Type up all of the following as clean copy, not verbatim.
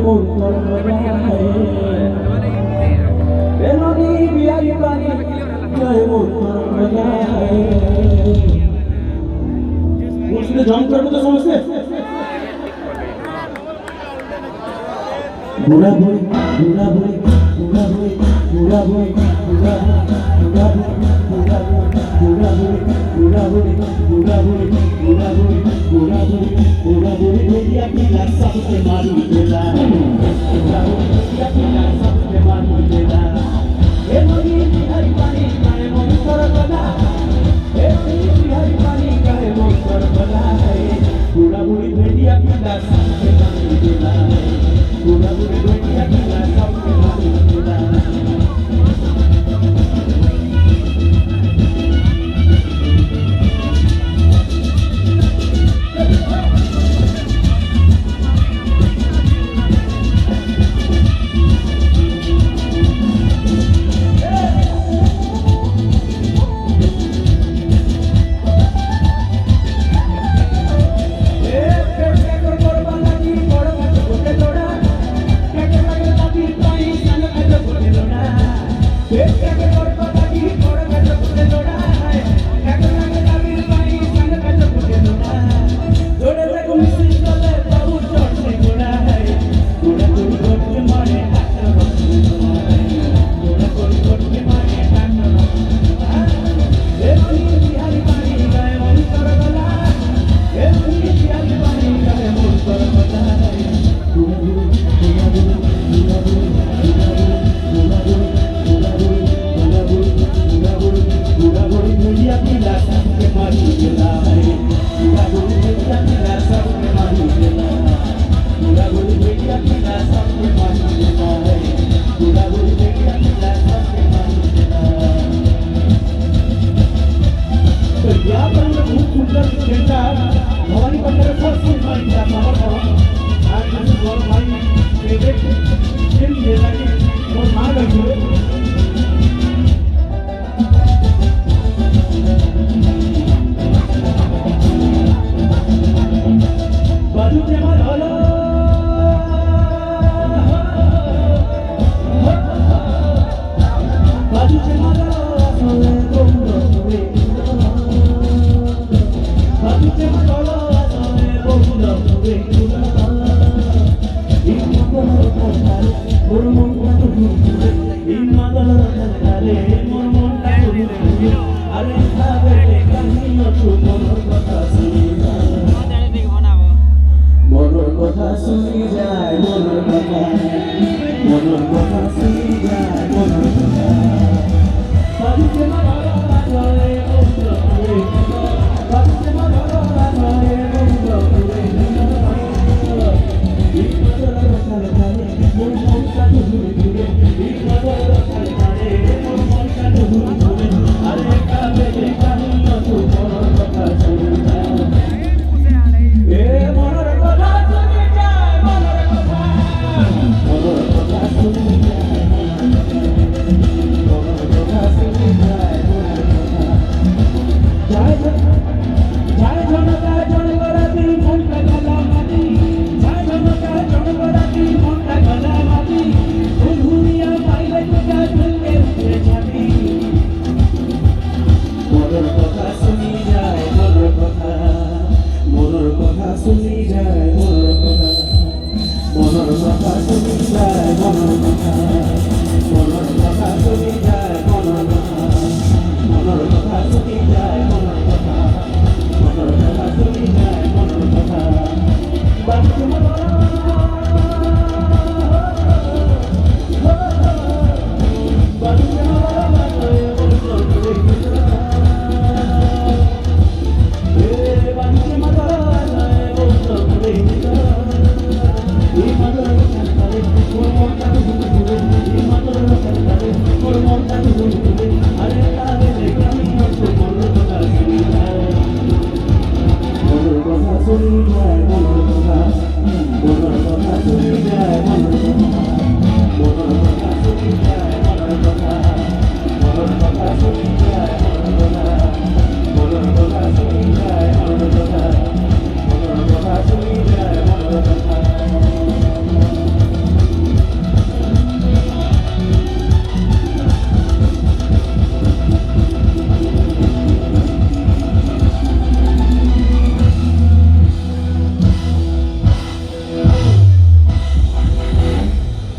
মন তোর বলায় এ নদী বিয়াই পানি জয় মন তোর বলায় মুর্শিদে জং করবে তো সমস্যা বুড়া বই বুড়া বই বুড়া বই বুড়া বই বুড়া বুড়া বই বুড়া বুড়া বই বুড়া বই বুড়া বই বুড়া বই বুড়া বই বুড়া বই ভেজিয়া পিলা सबके मारू देला बुढ़ा बई भेजिया पिला सबके मारू देला ए नदी बिहारी पानी काहे मन कर बला ए नदी बिहारी पानी काहे मन कर बला बुढ़ा बई भेजिया पिला सबके मारू देला बुढ़ा बई भेजिया पिला सबके मारू देला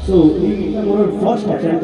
ಸೊ ಈಗ ನೋಡೋದು ಫಸ್ಟ್ ಅಟೆಂಪ್ಟ್